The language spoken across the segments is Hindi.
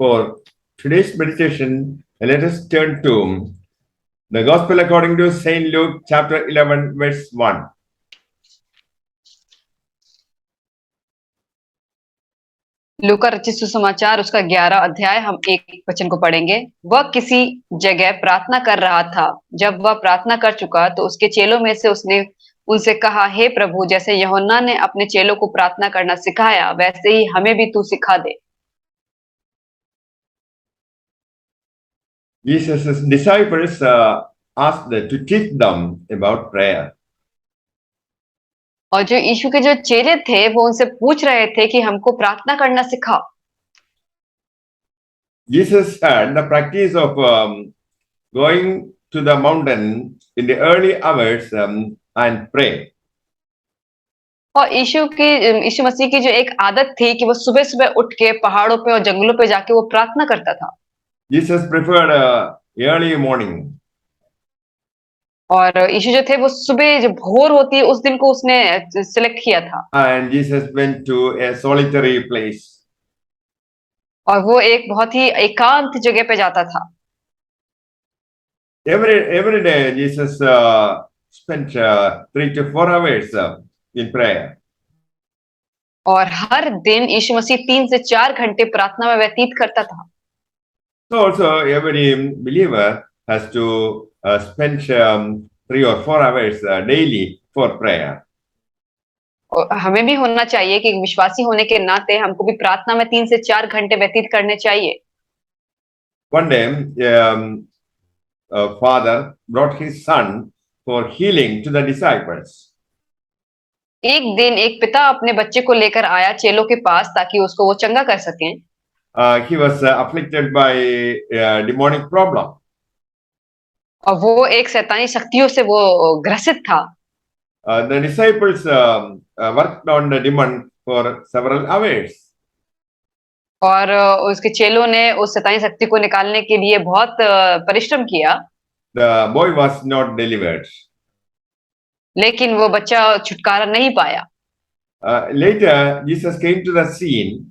For today's meditation, let us turn to the Gospel according to Saint Luke, chapter 11, verse 1. लूका रचित सुसमाचार उसका 11 अध्याय हम एक वचन को पढ़ेंगे। वह किसी जगह प्रार्थना कर रहा था। जब वह प्रार्थना कर चुका तो उसके चेलों में से उसने उनसे कहा, हे प्रभु, जैसे यूहन्ना ने अपने चेलों को प्रार्थना करना सिखाया, वैसे ही हमें भी तू सिखा दे। Jesus' disciples asked to teach them about prayer. और जो यीशु के जो चेले थे वो उनसे पूछ रहे थे कि हमको प्रार्थना करना सिखाओ। Jesus had the practice of going to the mountain in the early hours and pray. और यीशु मसीह की जो एक आदत थी कि वो सुबह सुबह उठ के पहाड़ों पे और जंगलों पे जाके वो प्रार्थना करता था। Jesus preferred early morning. और यीशु जो थे वो सुबह जो भोर होती है उस दिन को उसने सिलेक्ट किया था। And Jesus went to a solitary place. और वो एक बहुत ही एकांत जगह पे जाता था। Every day Jesus spent 3 to 4 hours in prayer. और हर दिन यीशु मसीह 3 से 4 घंटे प्रार्थना में व्यतीत करता था। So also every believer has to spend 3 or 4 hours daily for prayer. और हमें भी होना चाहिए कि विश्वासी होने के नाते हमको भी प्रार्थना में 3 से 4 घंटे व्यतीत करने चाहिए। One day, a father brought his son for healing to the disciples. एक दिन एक पिता अपने बच्चे को लेकर आया चेलों के पास ताकि उसको वो चंगा कर सकें। He was afflicted by a demonic problem. और वो एक शैतानी शक्तियों से वो ग्रसित था। The disciples worked on the demon for several hours. और उसके चेलों ने उस शैतानी शक्ति को निकालने के लिए बहुत परिश्रम किया। The boy was not delivered. लेकिन वो बच्चा छुटकारा नहीं पाया। Later, Jesus came to the scene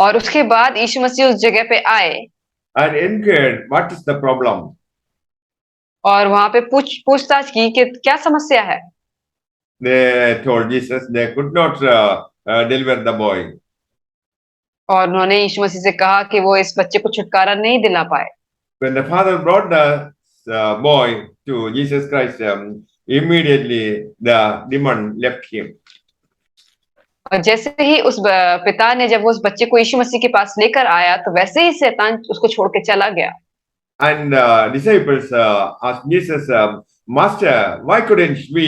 और उसके बाद यीशु मसीह उस जगह पे आए and inquired, "What is the problem?" और वहां पे पूछताछ की कि क्या समस्या है। They told Jesus they could not deliver the boy. और उन्होंने यीशु मसीह से कहा कि वो इस बच्चे को छुटकारा नहीं दिला पाए। When the father brought the boy to Jesus Christ, immediately the demon left him. और जैसे ही उस पिता ने जब वो उस बच्चे को यीशु मसीह के पास लेकर आया तो वैसे ही शैतान उसको छोड़ के चला गया। And disciples asked Jesus, Master, why couldn't we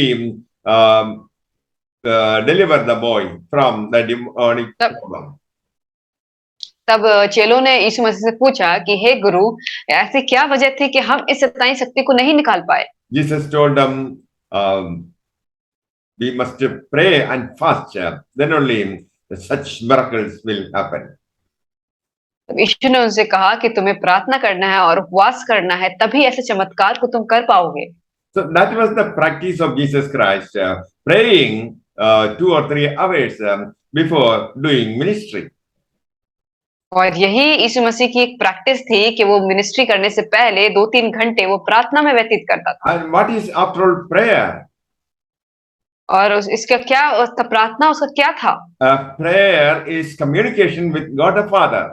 deliver the boy from the demonic problem? तब चेलों ने यीशु मसीह से पूछा कि हे गुरु, ऐसी क्या वजह थी कि हम इस शैतानी शक्ति को नहीं निकाल पाए। Jesus told them, we must pray and fast, then only such miracles will happen. यीशु ने उनसे कहा कि तुम्हें प्रार्थना करना है और उपवास करना है, तभी ऐसे चमत्कार को तुम कर पाओगे। So that was the practice of Jesus Christ, praying 2 or 3 hours before doing ministry. और यही यीशु मसीह की एक प्रैक्टिस थी कि वो मिनिस्ट्री करने से पहले 2-3 घंटे वो प्रार्थना में व्यतीत करता था। And what is after all prayer? और इसका क्या प्रार्थना उसका क्या था? Prayer is communication with God the Father.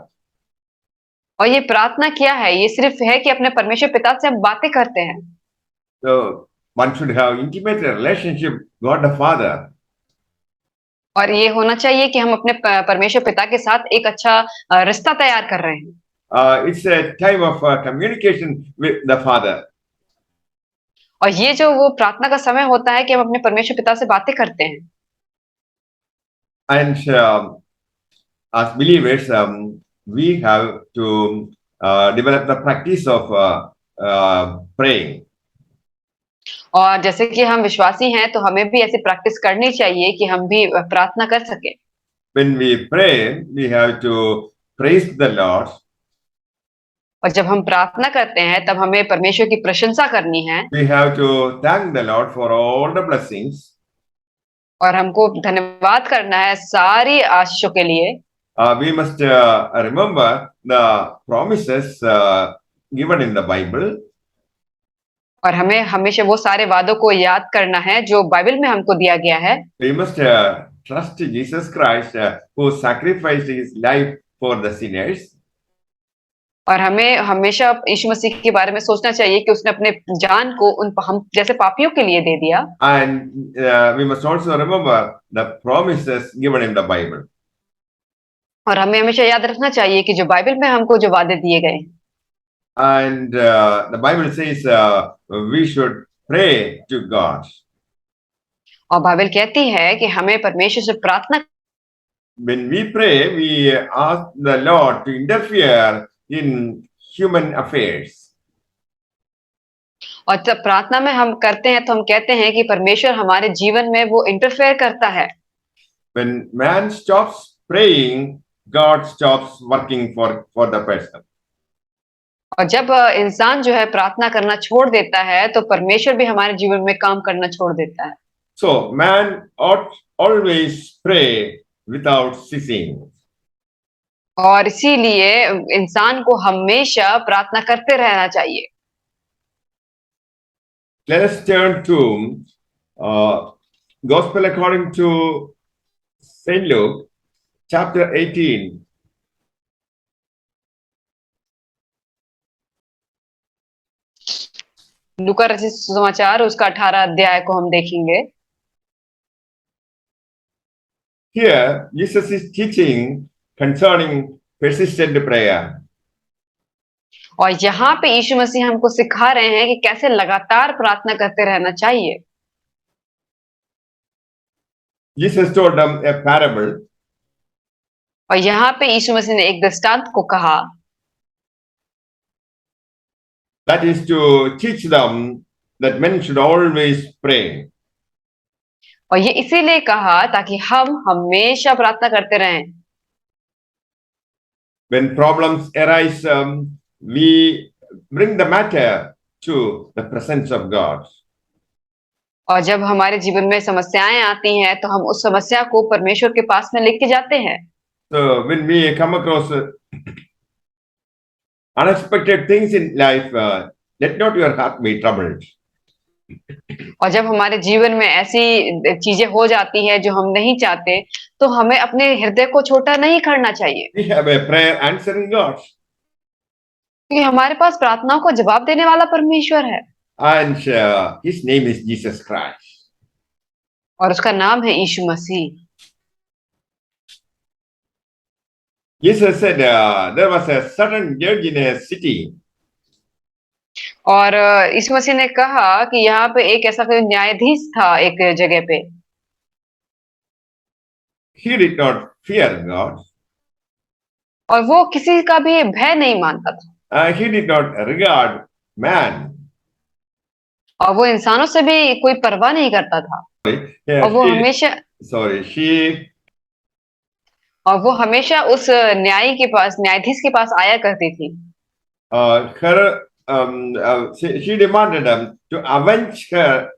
और ये प्रार्थना क्या है? ये सिर्फ है कि अपने परमेश्वर पिता से हम बातें करते हैं। So one should have intimate relationship with God the Father. और ये होना चाहिए कि हम अपने परमेश्वर पिता के साथ एक अच्छा रिश्ता तैयार कर रहे हैं। It's a time of communication with the Father. और ये जो वो प्रार्थना का समय होता है कि हम अपने परमेश्वर पिता से बातें करते हैं। And as believers, we have to develop the practice of praying. और जैसे कि हम विश्वासी हैं तो हमें भी ऐसी प्रैक्टिस करनी चाहिए कि हम भी प्रार्थना कर सकें। When we pray, we have to praise the Lord. और जब हम प्रार्थना करते हैं तब हमें परमेश्वर की प्रशंसा करनी है। We have to thank the Lord for all the blessings. और हमको धन्यवाद करना है सारी आशीषों के लिए। we must remember the promises given in the Bible. और हमें हमेशा वो सारे वादों को याद करना है जो बाइबल में हमको दिया गया है। We must trust Jesus Christ who sacrificed his life for the sinners. और हमें हमेशा यीशु मसीह के बारे में सोचना चाहिए कि उसने अपने जान को उन हम जैसे पापियों के लिए दे दिया। And we must also remember the promises given in the Bible. और हमें हमेशा याद रखना चाहिए कि जो बाइबल में हमको जो वादे दिए गए। And the Bible says we should pray to God. और बाइबल कहती है कि हमें परमेश्वर से प्रार्थना। When we pray, we ask the Lord to interfere in human affairs. और जब प्रार्थना में हम करते हैं तो हम कहते हैं कि परमेश्वर हमारे जीवन में वो इंटरफेयर करता है। When man stops praying, God stops working for the person. और जब इंसान जो है प्रार्थना करना छोड़ देता है तो परमेश्वर भी हमारे जीवन में काम करना छोड़ देता है। So man ought always pray without ceasing. और इसीलिए इंसान को हमेशा प्रार्थना करते रहना चाहिए। Let us turn to Gospel according to Saint Luke, chapter 18. लूका रचित सुसमाचार उसका 18 अध्याय को हम देखेंगे। Here, Jesus is teaching concerning persistent prayer. और यहाँ पे यीशु मसीह हमको सिखा रहे हैं कि कैसे लगातार प्रार्थना करते रहना चाहिए। Jesus told them a parable. और यहाँ पे यीशु मसीह ने एक दृष्टांत को कहा। That is to teach them that men should always pray. और ये इसीलिए कहा ताकि हम हमेशा प्रार्थना करते रहें। When problems arise, we bring the matter to the presence of God. और जब हमारे जीवन में समस्याएं आती हैं तो हम उस समस्या को परमेश्वर के पास में लेके जाते हैं। So when we come across unexpected things in life, let not your heart be troubled. और जब हमारे जीवन में ऐसी चीजें हो जाती है जो हम नहीं चाहते तो हमें अपने हृदय को छोटा नहीं करना चाहिए। We have a prayer answering God. क्योंकि हमारे पास प्रार्थनाओं को जवाब देने वाला परमेश्वर है। And his name is Jesus Christ. और उसका नाम है यीशु मसीह। Jesus said there was a certain judge in a city. और यीशु मसीह ने कहा कि यहाँ पे एक ऐसा कोई न्यायाधीश था एक जगह पे। He did not fear God. और वो किसी का भी भय नहीं मानता था। He did not regard man. और वो इंसानों से भी कोई परवाह नहीं करता था। और वो हमेशा और वो हमेशा उस न्यायाधीश के पास आया करती थी। She demanded them to avenge her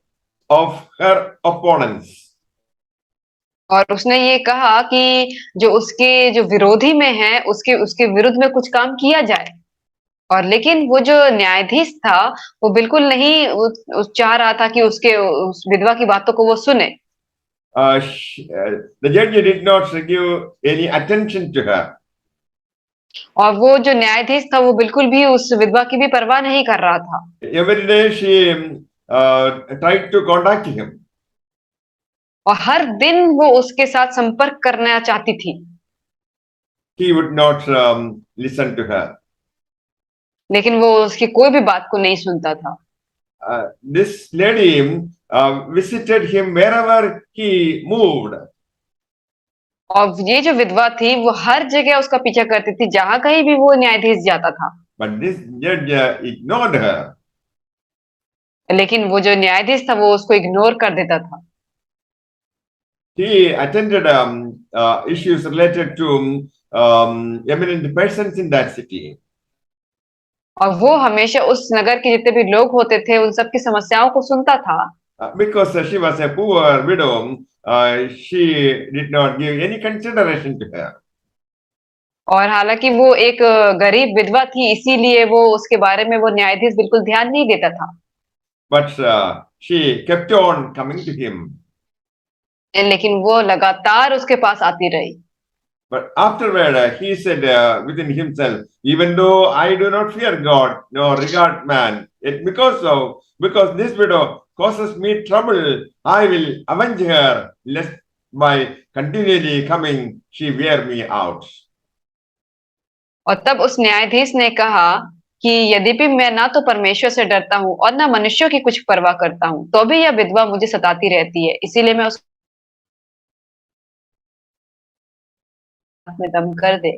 of her opponents. और उसने ये कहा कि जो उसके जो विरोधी में है उसके विरुद्ध में कुछ काम किया जाए। और लेकिन वो जो न्यायाधीश था वो बिल्कुल नहीं चाह रहा था कि उसके उस विधवा की बातों को वो सुने। The judge did not give any attention to her. और वो जो न्यायाधीश था वो बिल्कुल भी उस विधवा की भी परवाह नहीं कर रहा था। Every day she tried to contact him. और हर दिन वो उसके साथ संपर्क करना चाहती थी। He would not listen to her. लेकिन वो उसकी कोई भी बात को नहीं सुनता था। This lady visited him wherever he moved. और ये जो विधवा थी वो हर जगह उसका पीछा करती थी जहां कहीं भी वो न्यायाधीश जाता था। But this judge ignored her. लेकिन वो जो न्यायाधीश था वो उसको इग्नोर कर देता था। He attended issues related to eminent persons in that city. और वो हमेशा उस नगर के जितने भी लोग होते थे उन सब की समस्याओं को सुनता था। Because she was a poor widow, she did not give any consideration to her. और हालांकि वो एक गरीब विधवा थी, इसीलिए वो उसके बारे में वो न्यायाधीश बिल्कुल ध्यान नहीं देता था। but she kept on coming to him. लेकिन वो लगातार उसके पास आती रही। But afterward, he said within himself, even though I do not fear God nor regard man, yet because this widow causes me trouble, I will avenge her, lest by continually coming she wear me out. और तब उस न्यायाधीश ने कहा कि यद्यपि मैं ना तो परमेश्वर से डरता हूँ और ना मनुष्यों की कुछ परवाह करता हूँ, तो भी यह विधवा मुझे सताती रहती है, इसीलिए मैं उसमें दम कर दे।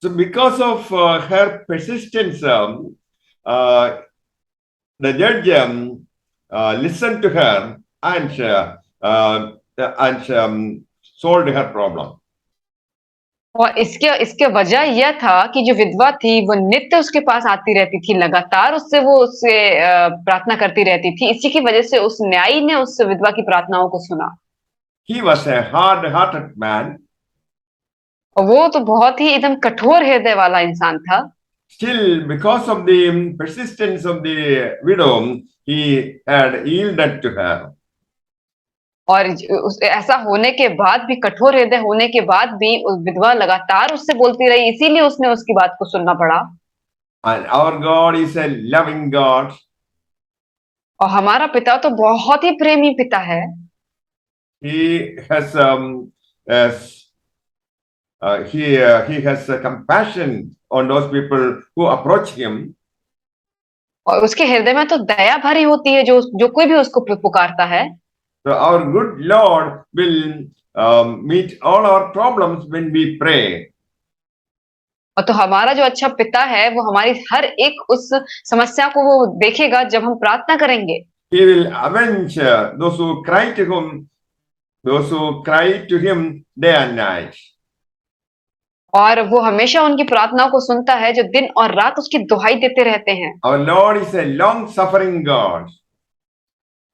So, because of her persistence, uh, the judge listened to her and solved her problem. और इसके इसके वजह यह था कि जो विधवा थी वो नित्य उसके पास आती रहती थी, लगातार उससे प्रार्थना करती रहती थी। इसी की वजह से उस न्यायी ने उस विधवा की प्रार्थनाओं को सुना। He was a hard-hearted man. और वो तो बहुत ही एकदम कठोर हृदय वाला इंसान था। Still, because of the persistence of the widow, he had yielded to her. और ऐसा होने के बाद भी, कठोर हृदय होने के बाद भी उस विधवा लगातार उससे बोलती रही, इसीलिए उसने उसकी बात को सुनना पड़ा। And our God is a loving God. और हमारा पिता तो बहुत ही प्रेमी पिता है। He has he has compassion on those people who approach him. और उसके हृदय में तो दया भरी होती है, जो जो कोई भी उसको पुकारता है। So our good Lord will meet all our problems when we pray. और तो हमारा जो अच्छा पिता है वो हमारी हर एक उस समस्या को वो देखेगा जब हम प्रार्थना करेंगे। He will avenge those who cry to him, those who cry to him day and night. और वो हमेशा उनकी प्रार्थनाओं को सुनता है जो दिन और रात उसकी दुहाई देते रहते हैं। Our Lord is a long-suffering God.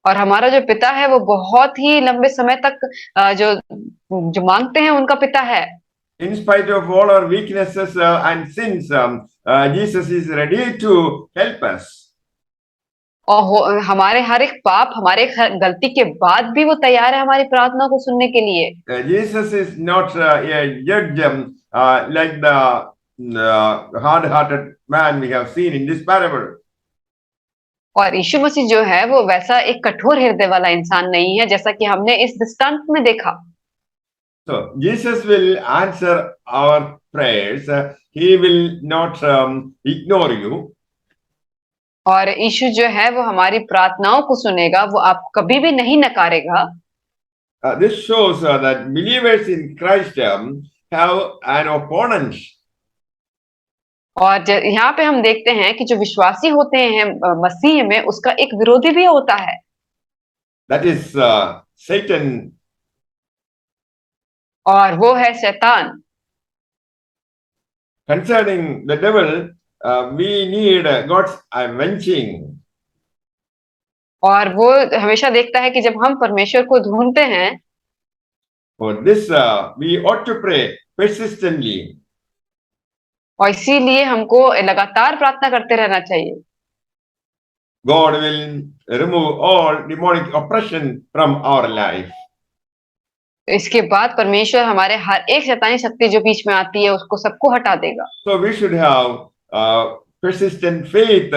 और हमारा जो पिता है वो बहुत ही लंबे समय तक जो जो मांगते हैं उनका पिता है। In spite of all our weaknesses and sins, Jesus is ready to help us. और हमारे हर एक पाप, हमारे हर गलती के बाद भी वो तैयार है हमारी प्रार्थना को सुनने के लिए। Jesus is not a judge like the hard-hearted man we have seen in this parable. और यीशु मसीह जो है वो वैसा एक कठोर हृदय वाला इंसान नहीं है, जैसा कि हमने इस दृष्टांत में देखा। So Jesus will answer our prayers. He will not ignore you. और यीशु जो है वो हमारी प्रार्थनाओं को सुनेगा, वो आप कभी भी नहीं नकारेगा। This shows that believers in Christ have an opponent. और यहाँ पे हम देखते हैं कि जो विश्वासी होते हैं मसीह में, उसका एक विरोधी भी होता है। That is Satan. और वो है शैतान। Concerning the devil, we need God's avenging. और वो हमेशा देखता है कि जब हम परमेश्वर को ढूंढते हैं, For this, we ought to pray persistently. और इसीलिए हमको लगातार प्रार्थना करते रहना चाहिए। God will remove all demonic oppression from our life. इसके बाद परमेश्वर हमारे हर एक शैतानी शक्ति जो बीच में आती है उसको सबको हटा देगा। So we should have persistent faith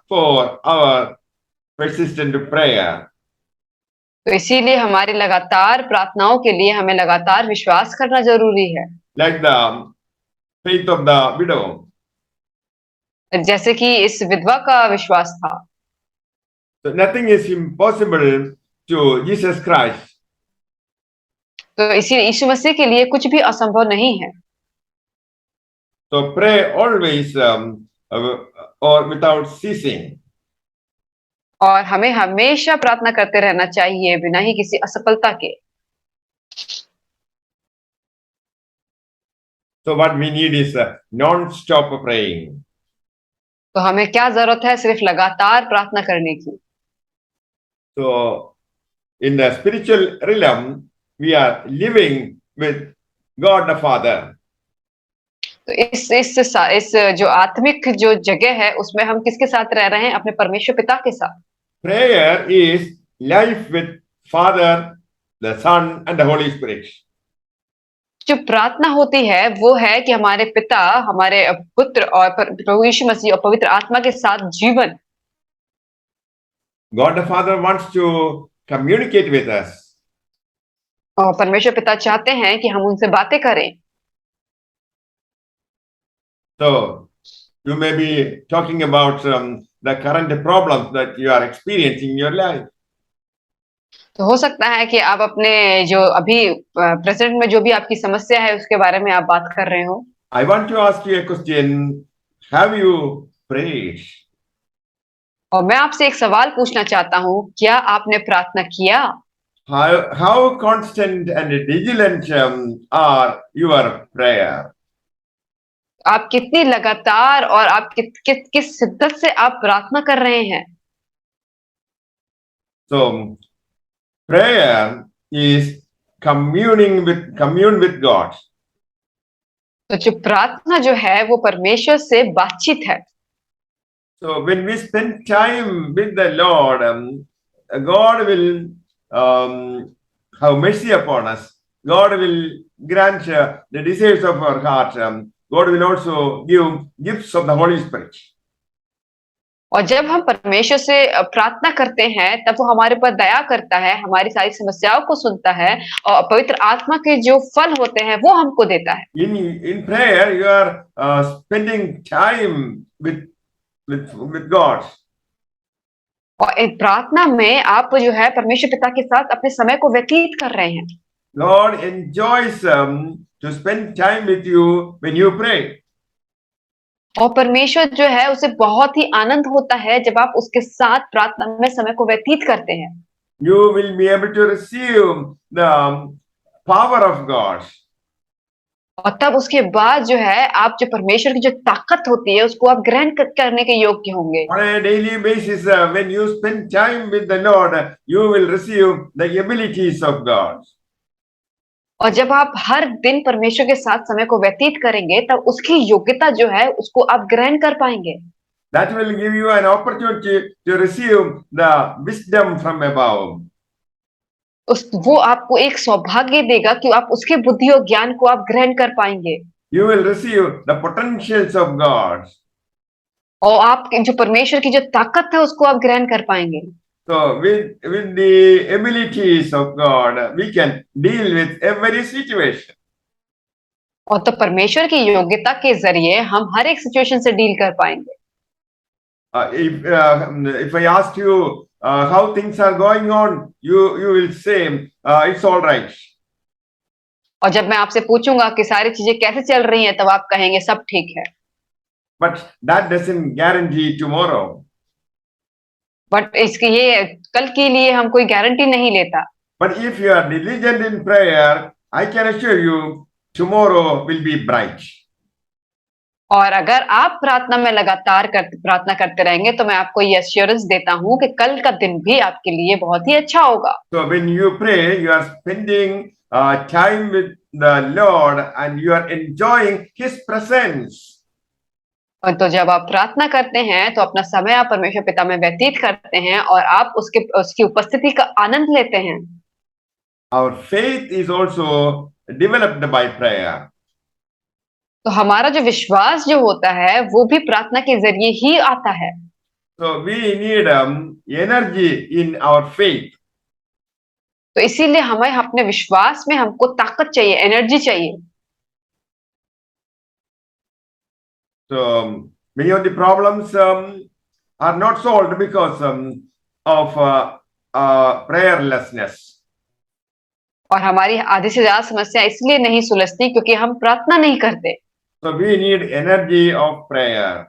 for our persistent prayer. तो इसीलिए हमारी लगातार प्रार्थनाओं के लिए हमें लगातार विश्वास करना जरूरी है। Like the faith of the widow. जैसे कि इस विधवा का विश्वास था। So nothing is impossible to Jesus Christ. तो इसी यीशु मसीह के लिए कुछ भी असंभव नहीं है। So pray always or without ceasing. और हमें हमेशा प्रार्थना करते रहना चाहिए बिना ही किसी असफलता के। So what we need is non-stop praying. तो हमें क्या जरूरत है? सिर्फ लगातार प्रार्थना करने की। So in the spiritual realm, we are living with God the Father. तो इस जो आत्मिक जो जगह है उसमें हम किसके साथ रह रहे हैं? अपने परमेश्वर पिता के साथ। Prayer is life with Father, the Son, and the Holy Spirit. जो प्रार्थना होती है वो है कि हमारे पिता, हमारे पुत्र और प्रभु यीशु मसीह और पवित्र आत्मा के साथ जीवन। God the Father wants to communicate with us. और परमेश्वर पिता चाहते हैं कि हम उनसे बातें करें। So you may be talking about the current problems that you are experiencing in your life. तो हो सकता है कि आप अपने जो अभी प्रेजेंट में जो भी आपकी समस्या है उसके बारे में आप बात कर रहे हो। I want to ask you a question. Have you prayed? और मैं आपसे एक सवाल पूछना चाहता हूँ, क्या आपने प्रार्थना किया? How constant and vigilant are your prayer? आप कितनी लगातार और आप किस शिद्दत से आप प्रार्थना कर रहे हैं? So prayer is commune with God. तो जो प्रार्थना जो है वो परमेश्वर से बातचीत है। So when we spend time with the Lord, God will have mercy upon us. God will grant the desires of our heart. God will also give gifts of the Holy Spirit. और जब हम परमेश्वर से प्रार्थना करते हैं तब वो हमारे ऊपर दया करता है, हमारी सारी समस्याओं को सुनता है और पवित्र आत्मा के जो फल होते हैं वो हमको देता है। In prayer, you are spending time with God. और इन प्रार्थना में आप जो है परमेश्वर पिता के साथ अपने समय को व्यतीत कर रहे हैं। Lord enjoys to spend time with you when you pray. और परमेश्वर जो है उसे बहुत ही आनंद होता है जब आप उसके साथ प्रार्थना में समय को व्यतीत करते हैं। You will be able to receive the power of God. और तब उसके बाद जो है आप जो परमेश्वर की जो ताकत होती है उसको आप ग्रहण करने के योग्य होंगे। On a daily basis, when you spend time with the Lord, you will receive the abilities of God. और जब आप हर दिन परमेश्वर के साथ समय को व्यतीत करेंगे तब उसकी योग्यता जो है उसको आप ग्रहण कर पाएंगे। That will give you an opportunity to receive the wisdom from above. वो आपको एक सौभाग्य देगा कि आप उसके बुद्धि और ज्ञान को आप ग्रहण कर पाएंगे। You will receive the potentials of God. और आप जो परमेश्वर की जो ताकत है उसको आप ग्रहण कर पाएंगे। So with the abilities of God, we can deal with every situation. और तो परमेश्वर की योग्यता के जरिए हम हर एक सिचुएशन से डील कर पाएंगे। If I ask you how things are going on, you will say it's all right. और जब मैं आपसे पूछूंगा कि सारी चीजें कैसे चल रही हैं तब आप कहेंगे सब ठीक है। But that doesn't guarantee tomorrow. But इसके ये कल के लिए हम कोई गारंटी नहीं लेता। But if you are diligent in prayer, I can assure you tomorrow will be bright. और अगर आप प्रार्थना में लगातार प्रार्थना करते रहेंगे तो मैं आपको ये एश्योरेंस देता हूँ कि कल का दिन भी आपके लिए बहुत ही अच्छा होगा। So when you pray, you are spending time with the Lord and you are enjoying His presence. और तो जब आप प्रार्थना करते हैं तो अपना समय आप परमेश्वर पिता में व्यतीत करते हैं और आप उसकी उपस्थिति का आनंद लेते हैं। Our faith is also developed by prayer. तो हमारा जो विश्वास जो होता है वो भी प्रार्थना के जरिए ही आता है। So we need energy in our faith. तो इसीलिए हमें अपने विश्वास में हमको ताकत चाहिए, एनर्जी चाहिए। So many of the problems are not solved because of prayerlessness. और हमारी आधी से ज्यादा समस्या इसलिए नहीं सुलझती क्योंकि हम प्रार्थना नहीं करते। So we need energy of prayer.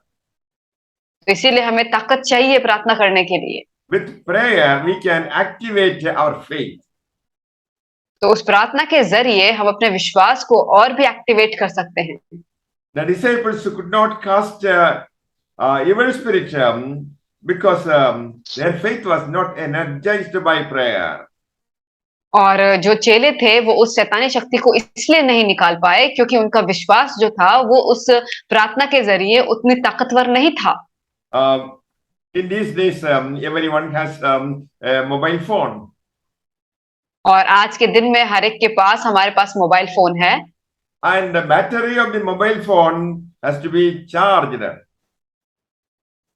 तो इसीलिए हमें ताकत चाहिए प्रार्थना करने के लिए। With prayer, we can activate our faith. तो उस प्रार्थना के जरिए हम अपने विश्वास को और भी एक्टिवेट कर सकते हैं। The disciples could not cast evil spirit because their faith was not energized by prayer. और जो चेले थे वो उस शैतानी शक्ति को इसलिए नहीं निकाल पाए क्योंकि उनका विश्वास जो था वो उस प्रार्थना के जरिए उतनी ताकतवर नहीं था। Um, in these days, everyone has a mobile phone, और आज के दिन में हर एक के पास हमारे पास मोबाइल फोन है and the battery of the mobile phone has to be charged.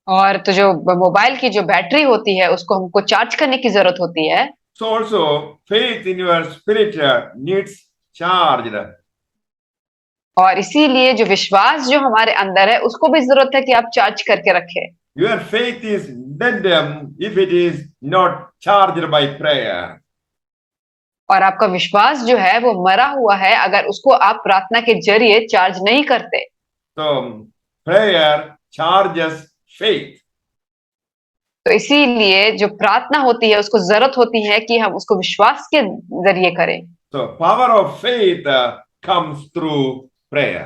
और तो जो मोबाइल की जो बैटरी होती है उसको हमको चार्ज करने की जरूरत होती है। So also, faith in your spirit needs charged. और इसीलिए जो विश्वास जो हमारे अंदर है उसको भी जरूरत है कि आप चार्ज करके रखें। Your faith is dead if it is not charged by prayer. और आपका विश्वास जो है वो मरा हुआ है अगर उसको आप प्रार्थना के जरिए चार्ज नहीं करते। So prayer charges faith. तो इसीलिए जो प्रार्थना होती है उसको जरूरत होती है कि हम उसको विश्वास के जरिए करें। So power of faith comes through prayer.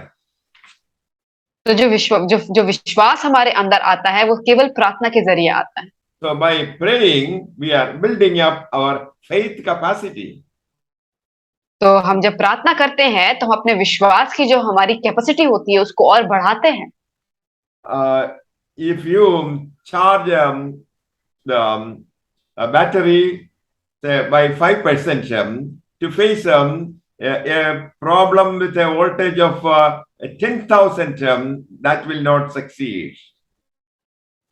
तो जो विश्वास हमारे अंदर आता है वो केवल प्रार्थना के जरिए आता है। So by praying, we are building up our faith capacity. तो हम जब प्रार्थना करते हैं तो हम अपने विश्वास की जो हमारी कैपेसिटी होती है उसको और बढ़ाते हैं। If you charge the a battery say, by 5% to face a problem with a voltage of 10,000, that will not succeed.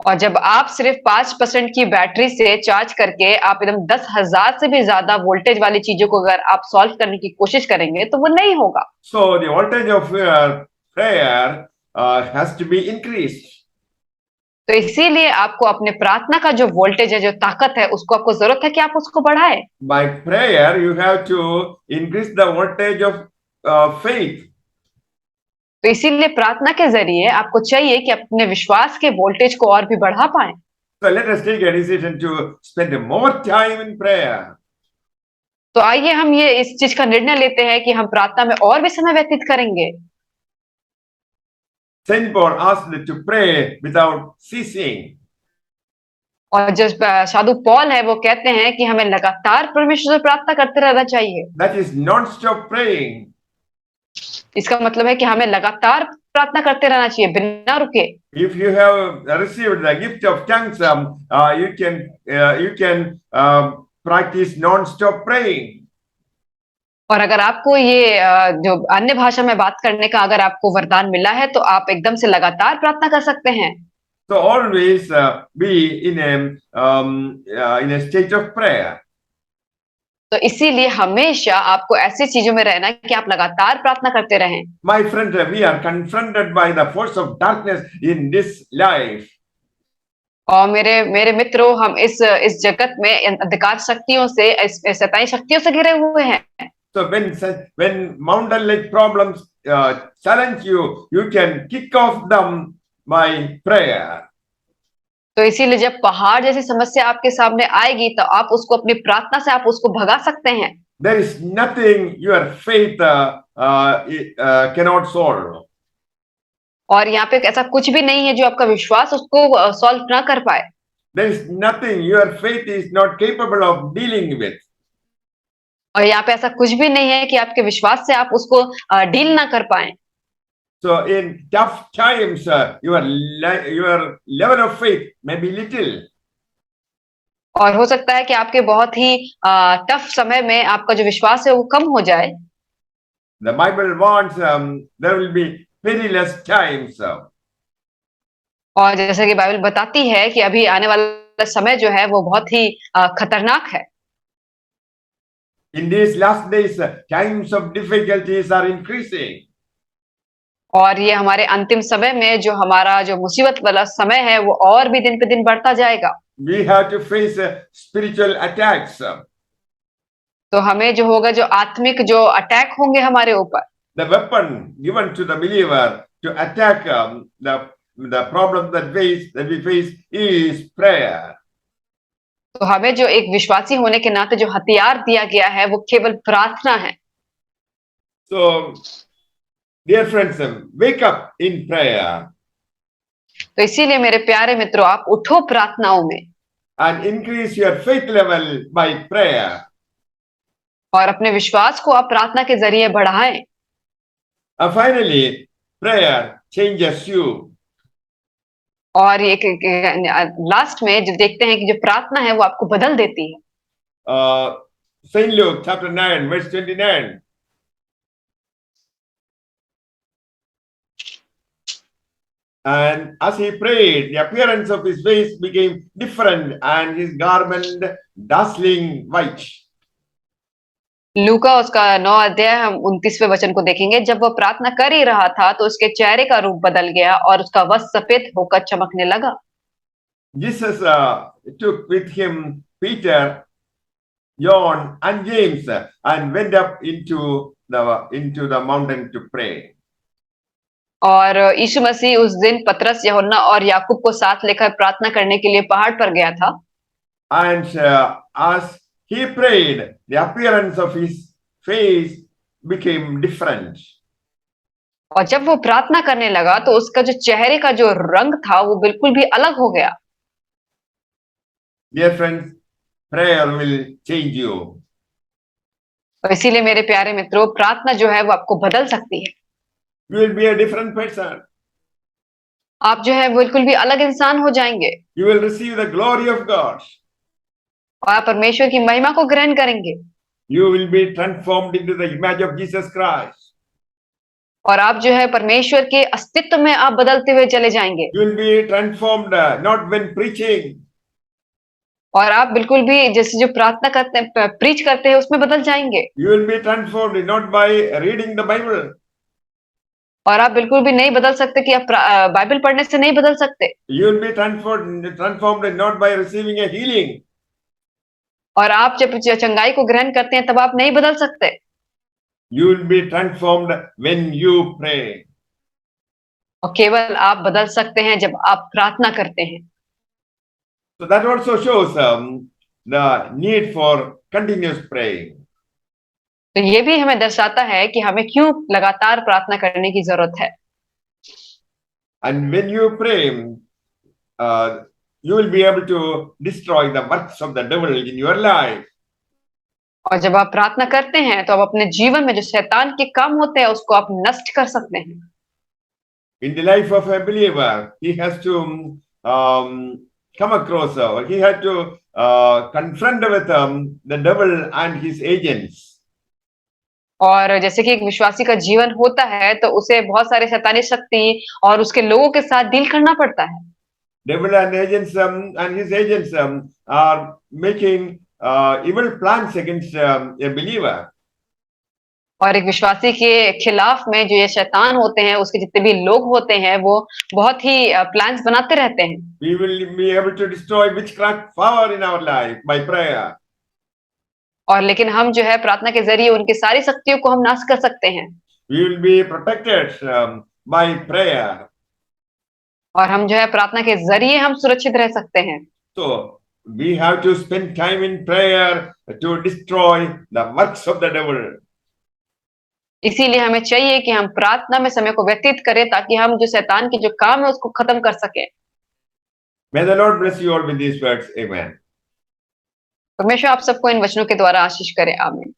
और जब आप सिर्फ 5% की बैटरी से चार्ज करके आप एकदम 10,000 से भी ज्यादा वोल्टेज वाली चीजों को अगर आप सॉल्व करने की कोशिश करेंगे तो वो नहीं होगा। So the voltage of your prayer has to be increased. तो इसीलिए आपको अपने प्रार्थना का जो वोल्टेज है जो ताकत है उसको आपको जरूरत है कि आप उसको बढ़ाएं। By prayer, you have to increase the voltage of faith. तो इसीलिए प्रार्थना के जरिए आपको चाहिए कि अपने विश्वास के वोल्टेज को और भी बढ़ा पाएं। So let us take a decision to spend more time in prayer. तो आइए हम ये इस चीज का निर्णय लेते हैं कि हम प्रार्थना में और भी समय व्यतीत करेंगे। Saint Paul asked to pray without ceasing. और जो साधु पौल है वो कहते हैं कि हमें लगातार परमेश्वर से प्रार्थना करते रहना चाहिए। That is non-stop praying. इसका मतलब है कि हमें लगातार प्रार्थना करते रहना चाहिए बिना रुके। If you have received the gift of tongues, you can practice non-stop praying. और अगर आपको ये जो अन्य भाषा में बात करने का अगर आपको वरदान मिला है तो आप एकदम से लगातार प्रार्थना कर सकते हैं। So always be in a state of prayer. तो इसीलिए हमेशा आपको ऐसी चीजों में रहना कि आप लगातार प्रार्थना करते रहें। My friend, we are confronted by the force of darkness in this life. और मेरे मित्रों हम इस जगत में अंधकार शक्तियों से शैतानी शक्तियों से घिरे हुए हैं। So when mountain-like problems challenge you, you can kick off them by prayer. तो इसीलिए जब पहाड़ जैसी समस्या आपके सामने आएगी तो आप उसको अपनी प्रार्थना से आप उसको भगा सकते हैं। There is nothing your faith cannot solve. और यहाँ पे ऐसा कुछ भी नहीं है जो आपका विश्वास उसको सॉल्व ना कर पाए। There is nothing your faith is not capable of dealing with. और यहाँ पे ऐसा कुछ भी नहीं है कि आपके विश्वास से आप उसको डील ना कर पाए। So in tough times, your level of faith may be little. और हो सकता है कि आपके बहुत ही टफ समय में आपका जो विश्वास है वो कम हो जाए। The Bible warns there will be perilous times. और जैसे कि बाइबल बताती है कि अभी आने वाला समय जो है वो बहुत ही खतरनाक है। In these last days, times of difficulties are increasing. और ये हमारे अंतिम समय में जो हमारा जो मुसीबत वाला समय है वो और भी दिन पे दिन बढ़ता जाएगा। We have to face spiritual attacks. तो हमें जो होगा जो आत्मिक जो अटैक होंगे हमारे ऊपर। The weapon given to the believer to attack the problem that we face is prayer. तो हमें जो एक विश्वासी होने के नाते जो हथियार दिया गया है वो केवल प्रार्थना है। So, dear friends, wake up in prayer. तो इसीलिए मेरे प्यारे मित्रों आप उठो प्रार्थनाओं में And increase your faith level by prayer. और अपने विश्वास को आप प्रार्थना के जरिए बढ़ाएं। Finally, prayer changes you. और ये लास्ट में जो देखते हैं कि जो प्रार्थना है वो आपको बदल देती है। Saint Luke chapter 9, verse 29. And as he prayed, the appearance of his face became different and his garment dazzling white. लूका उसका 9 अध्याय हम 29वें वचन को देखेंगे। जब वह प्रार्थना कर ही रहा था तो उसके चेहरे का रूप बदल गया और उसका वस्त्र सफेद होकर चमकने लगा। Jesus took with him Peter, John, and James and went up into the mountain to pray. और यीशु मसीह उस दिन पतरस, यूहन्ना और याकूब को साथ लेकर प्रार्थना करने के लिए पहाड़ पर गया था। And as he prayed, the appearance of his face became different. और जब वो प्रार्थना करने लगा तो उसका जो चेहरे का जो रंग था वो बिल्कुल भी अलग हो गया। Dear friends, prayer will change you. और इसीलिए मेरे प्यारे मित्रों, प्रार्थना जो है वो आपको बदल सकती है। You will be a different person. आप जो है बिल्कुल भी अलग इंसान हो जाएंगे You will receive the glory of God. और आप परमेश्वर की महिमा को ग्रहण करेंगे You will be transformed into the image of Jesus Christ. और आप जो है परमेश्वर के अस्तित्व में आप बदलते हुए चले जाएंगे। You will be transformed not when preaching. और आप बिल्कुल भी जैसे जो प्रार्थना करते हैं, प्रीच करते हैं, उसमें बदल जाएंगे। You will be transformed not by reading the Bible. और आप बिल्कुल भी नहीं बदल सकते कि आप बाइबल पढ़ने से नहीं बदल सकते। You will be transformed not by receiving a healing. और आप जब चंगाई को ग्रहण करते हैं तब आप नहीं बदल सकते। You will be transformed when you pray. और केवल आप बदल सकते हैं जब आप प्रार्थना करते हैं। So that also shows the need for continuous praying. तो ये भी हमें दर्शाता है कि हमें क्यों लगातार प्रार्थना करने की जरूरत है। And when you pray, you will be able to destroy the works of the devil in your life. और जब आप प्रार्थना करते हैं तो आप अपने जीवन में जो शैतान के काम होते हैं उसको आप नष्ट कर सकते हैं। In the life of a believer, he has to come across, he had to confront with the devil and his agents. और जैसे कि एक विश्वासी का जीवन होता है तो उसे बहुत सारे शैतानी शक्ति और उसके लोगों के साथ डील करना पड़ता है। Devil and agents and his agents are making evil plans against a believer. और एक विश्वासी के खिलाफ में जो ये शैतान होते हैं, उसके जितने भी लोग होते हैं, वो बहुत ही प्लान्स बनाते रहते हैं। We will be able to destroy witchcraft power in our life by prayer. और लेकिन हम जो है प्रार्थना के जरिए उनकी सारी शक्तियों को हम नाश कर सकते हैं। We will be protected by prayer. और हम जो है प्रार्थना के जरिए हम सुरक्षित रह सकते हैं। So we have to spend time in prayer to destroy the works of the devil. इसीलिए हमें चाहिए कि हम प्रार्थना में समय को व्यतीत करें ताकि हम जो शैतान के जो काम है उसको खत्म कर सकें। May the Lord bless you all with these words. Amen. परमेश्वर आप सबको इन वचनों के द्वारा आशीष करे। आमीन।